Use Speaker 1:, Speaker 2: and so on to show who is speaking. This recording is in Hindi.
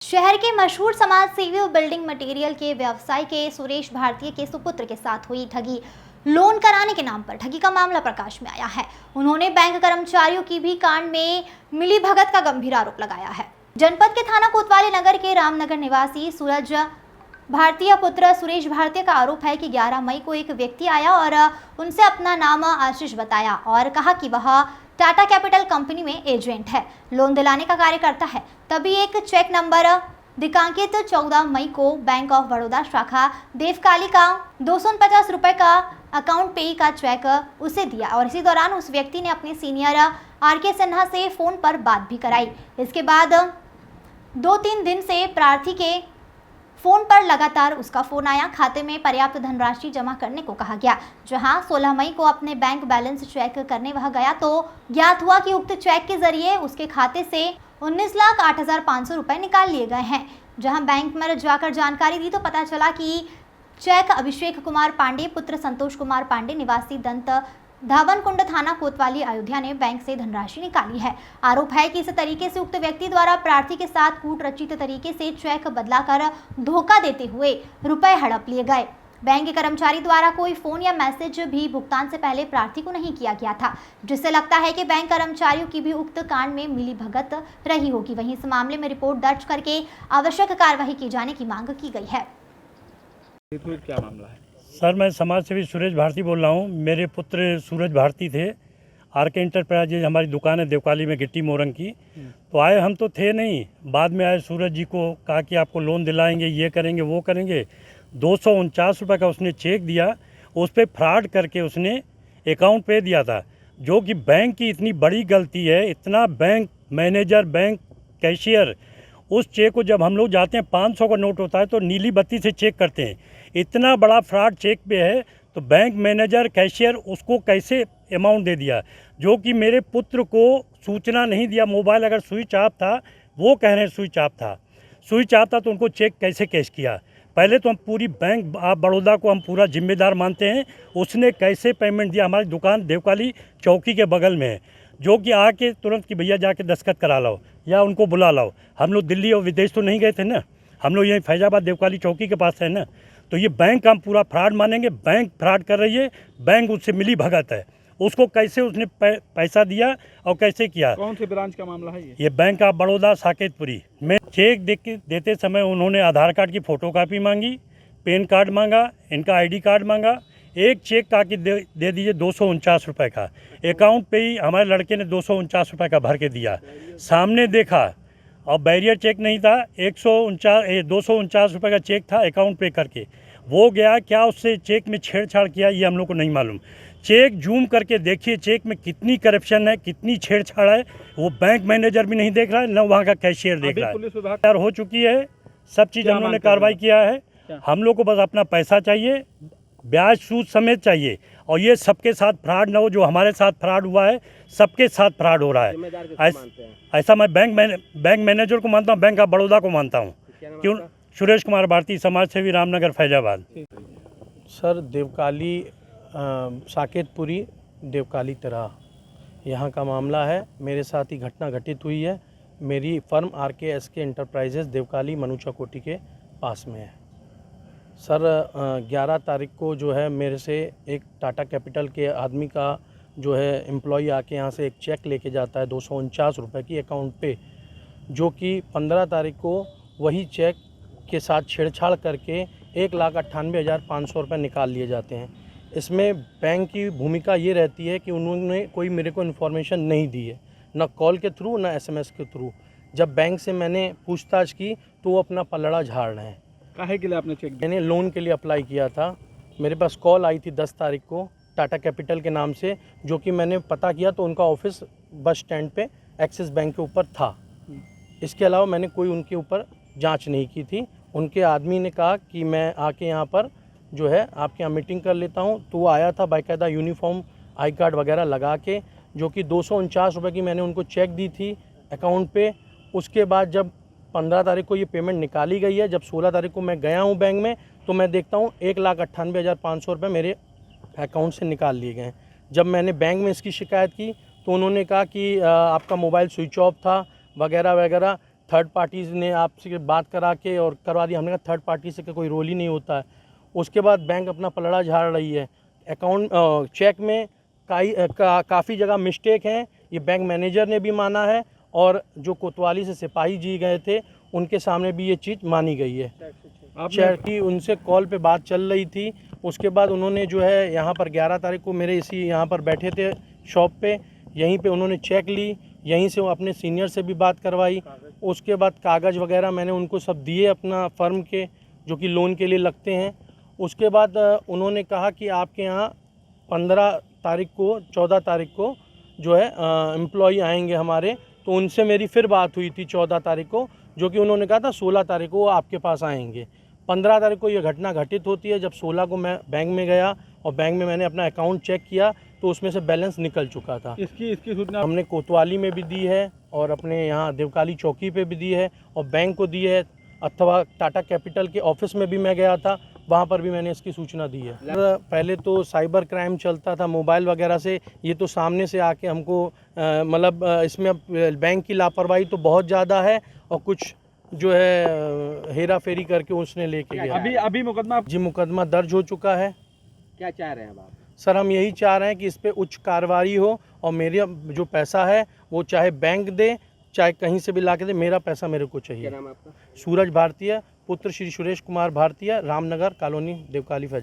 Speaker 1: शहर के मशहूर समाज सेवी और बिल्डिंग मटेरियल के व्यवसायी के सुरेश भारतीय के सुपुत्र के साथ हुई ठगी। लोन कराने के नाम पर ठगी का मामला प्रकाश में आया है। उन्होंने बैंक कर्मचारियों की भी कांड में मिलीभगत का गंभीर आरोप लगाया है। जनपद के थाना कोतवाली नगर के रामनगर निवासी सूरज भारतीय पुत्र सुरेश भारतीय का आरोप है कि 11 मई को एक व्यक्ति आया और उनसे अपना नाम आशीष बताया और कहा कि वह टाटा कैपिटल कंपनी में एजेंट है, लोन दिलाने का कार्य करता है। तभी एक चेक नंबर दिनांकित 14 मई को बैंक ऑफ बड़ौदा शाखा देवकाली का 250 रुपए का अकाउंट पे का चेक उसे दिया और इसी दौरान उस व्यक्ति ने अपने सीनियर आर.के. सिन्हा से फोन पर बात भी कराई। इसके बाद 2-3 दिन से प्रार्थी के फोन पर लगातार उसका फोन आया। खाते में पर्याप्त धनराशि जमा करने को कहा गया। जहां 16 मई को अपने बैंक बैलेंस चेक करने वह गया तो ज्ञात हुआ कि उक्त चेक के जरिए उसके खाते से 19,08,500 रुपए निकाल लिए गए हैं। जहां बैंक में जाकर जानकारी दी तो पता चला कि चेक अभिषेक कुमार पांडे पुत्र संतोष कुमार पांडे निवासी दंत धावन कुंड थाना कोतवाली अयोध्या ने बैंक से धनराशि निकाली है। आरोप है कि इस तरीके से उक्त व्यक्ति द्वारा प्रार्थी के साथ कूट रचित तरीके से चेक बदलाकर धोखा देते हुए रुपए हड़प लिए गए। बैंक के कर्मचारी द्वारा कोई फोन या मैसेज भी भुगतान से पहले प्रार्थी को नहीं किया गया था, जिससे लगता है कि बैंक कर्मचारियों की भी उक्त कांड में मिलीभगत रही होगी। वहीं इस मामले में रिपोर्ट दर्ज करके आवश्यक कार्रवाई की जाने की मांग की गई है।
Speaker 2: क्या मामला है?
Speaker 3: सर, मैं समाज सेवी सुरेश भारती बोल रहा हूँ। मेरे पुत्र सूरज भारती थे। आर.के. एंटरप्राइजेज हमारी दुकान है देवकाली में गिट्टी मोरंग की। तो आए हम तो थे नहीं, बाद में आए सूरज जी को कहा कि आपको लोन दिलाएंगे, ये करेंगे वो करेंगे। 249 रुपये का उसने चेक दिया, उस पर फ्रॉड करके उसने अकाउंट पे दिया था, जो कि बैंक की इतनी बड़ी गलती है। इतना बैंक मैनेजर, बैंक कैशियर उस चेक को जब हम लोग जाते हैं 500 का नोट होता है तो नीली बत्ती से चेक करते हैं। इतना बड़ा फ्रॉड चेक पे है तो बैंक मैनेजर कैशियर उसको कैसे अमाउंट दे दिया, जो कि मेरे पुत्र को सूचना नहीं दिया। मोबाइल अगर स्विच ऑफ था, वो कह रहे हैं स्विच ऑफ था, स्विच ऑफ था तो उनको चेक कैसे कैश किया। पहले तो हम पूरी बैंक ऑफ बड़ौदा को हम पूरा जिम्मेदार मानते हैं। उसने कैसे पेमेंट दिया? हमारी दुकान देवकाली चौकी के बगल में है, जो कि आके तुरंत कि भैया जाके दस्तखत करा लाओ या उनको बुला लाओ। हम लोग दिल्ली और विदेश तो नहीं गए थे ना, हम लोग यहीं फैजाबाद देवकाली चौकी के पास है ना। तो ये बैंक हम पूरा फ्रॉड मानेंगे। बैंक फ्रॉड कर रही है, बैंक उससे मिली भगत है। उसको कैसे उसने पैसा दिया और कैसे किया?
Speaker 2: कौन से ब्रांच का मामला है
Speaker 3: ये बैंक ऑफ बड़ौदा साकेतपुरी में। चेक देते समय उन्होंने आधार कार्ड की फ़ोटोकॉपी मांगी, पैन कार्ड मांगा, इनका आईडी कार्ड मांगा। एक चेक का कि दे दीजिए 249 रुपये का। अकाउंट पे ही हमारे लड़के ने 249 रुपये का भर के दिया। सामने देखा और बैरियर चेक नहीं था, 249 रुपये का चेक था अकाउंट पे करके। वो गया, क्या उससे चेक में छेड़छाड़ किया ये हम लोग को नहीं मालूम। चेक जूम करके देखिए, चेक में कितनी करप्शन है, कितनी छेड़छाड़ है, वो बैंक मैनेजर भी नहीं देख रहा है, न वहाँ का कैशियर देख रहा है।
Speaker 2: पुलिस विभाग
Speaker 3: तैयार हो चुकी है, सब चीज़ हम लोगों ने कार्रवाई किया है। हम लोग को बस अपना पैसा चाहिए, ब्याज सूद समेत चाहिए। और ये सबके साथ फ्रॉड ना हो, जो हमारे साथ फ्रॉड हुआ है सबके साथ फ्रॉड हो रहा है। ऐसा मैं बैंक मैनेजर को मानता हूँ, बैंक ऑफ बड़ौदा को मानता हूँ। क्यों? सुरेश कुमार भारती, समाज सेवी, रामनगर, फैजाबाद।
Speaker 4: सर, देवकाली साकेतपुरी देवकाली तरह यहाँ का मामला है। मेरे साथ ही घटना घटित हुई है। मेरी फर्म आर.के. एंटरप्राइजेज देवकाली मनुचा कोटी के पास में है। सर, 11 तारीख को जो है मेरे से एक टाटा कैपिटल के आदमी का जो है एम्प्लॉई आके यहाँ से एक चेक लेके जाता है 249 रुपये की अकाउंट पे, जो कि 15 तारीख को वही चेक के साथ छेड़छाड़ करके 1,98,500 रुपये निकाल लिए जाते हैं। इसमें बैंक की भूमिका ये रहती है कि उन्होंने कोई मेरे को इन्फॉर्मेशन नहीं दी है, ना कॉल के थ्रू ना SMS के थ्रू। जब बैंक से मैंने पूछताछ की तो वो अपना पलड़ा झाड़ रहे हैं।
Speaker 2: काहे के लिए आपने चेक दिया?
Speaker 4: मैंने लोन के लिए अप्लाई किया था। मेरे पास कॉल आई थी 10 तारीख को टाटा कैपिटल के नाम से, जो कि मैंने पता किया तो उनका ऑफिस बस स्टैंड पे एक्सिस बैंक के ऊपर था। इसके अलावा मैंने कोई उनके ऊपर जांच नहीं की थी। उनके आदमी ने कहा कि मैं आके यहाँ पर जो है आपके यहाँ मीटिंग कर लेता हूँ, तो वो आया था बाकायदा यूनिफॉर्म, आई कार्ड वगैरह लगा के, जो कि 249 रुपये की मैंने उनको चेक दी थी अकाउंट पे। उसके बाद जब 15 तारीख को ये पेमेंट निकाली गई है, जब 16 तारीख को मैं गया हूँ बैंक में तो मैं देखता हूँ 1,98,500 रुपये मेरे अकाउंट से निकाल लिए गए हैं। जब मैंने बैंक में इसकी शिकायत की तो उन्होंने कहा कि आपका मोबाइल स्विच ऑफ था वगैरह वगैरह। थर्ड पार्टीज़ ने आपसे बात करा के और करवा दिया। हमने कहा थर्ड पार्टी से कोई रोल ही नहीं होता है। उसके बाद बैंक अपना पलड़ा झाड़ रही है। अकाउंट चेक में काफ़ी जगह मिस्टेक हैं, ये बैंक मैनेजर ने भी माना है और जो कोतवाली से सिपाही जी गए थे उनके सामने भी ये चीज़ मानी गई है। चेक की उनसे कॉल पे बात चल रही थी। उसके बाद उन्होंने जो है यहाँ पर 11 तारीख को मेरे इसी यहाँ पर बैठे थे शॉप पे, यहीं पे उन्होंने चेक ली, यहीं से वो अपने सीनियर से भी बात करवाई। उसके बाद कागज़ वगैरह मैंने उनको सब दिए अपना फर्म के, जो कि लोन के लिए लगते हैं। उसके बाद उन्होंने कहा कि आपके यहाँ 15 तारीख को 14 तारीख को जो है एम्प्लॉई आएंगे हमारे। तो उनसे मेरी फिर बात हुई थी 14 तारीख को, जो कि उन्होंने कहा था 16 तारीख को वो आपके पास आएंगे। 15 तारीख को ये घटना घटित होती है। जब 16 को मैं बैंक में गया और बैंक में मैंने अपना अकाउंट चेक किया तो उसमें से बैलेंस निकल चुका था।
Speaker 2: इसकी सूचना
Speaker 4: हमने कोतवाली में भी दी है और अपने यहाँ देवकाली चौकी पे भी दी है और बैंक को दी है, अथवा टाटा कैपिटल के ऑफिस में भी मैं गया था, वहाँ पर भी मैंने इसकी सूचना दी है। पहले तो साइबर क्राइम चलता था मोबाइल वगैरह से, ये तो सामने से आके हमको मतलब इसमें बैंक की लापरवाही तो बहुत ज़्यादा है और कुछ जो है हेरा फेरी करके उसने लेके गया।
Speaker 2: अभी मुकदमा
Speaker 4: जी मुकदमा दर्ज हो चुका है।
Speaker 2: क्या चाह रहे हैं अब आप?
Speaker 4: सर हम यही चाह रहे हैं कि इस पे उच्च कार्रवाई हो और मेरा जो पैसा है वो चाहे बैंक दे चाहे कहीं से भी ला के दे, मेरा पैसा मेरे को चाहिए।
Speaker 2: क्या नाम है आपका?
Speaker 4: सूरज भारतीय, पुत्र श्री सुरेश कुमार भारतीय, रामनगर कॉलोनी, देवकाली फैजा।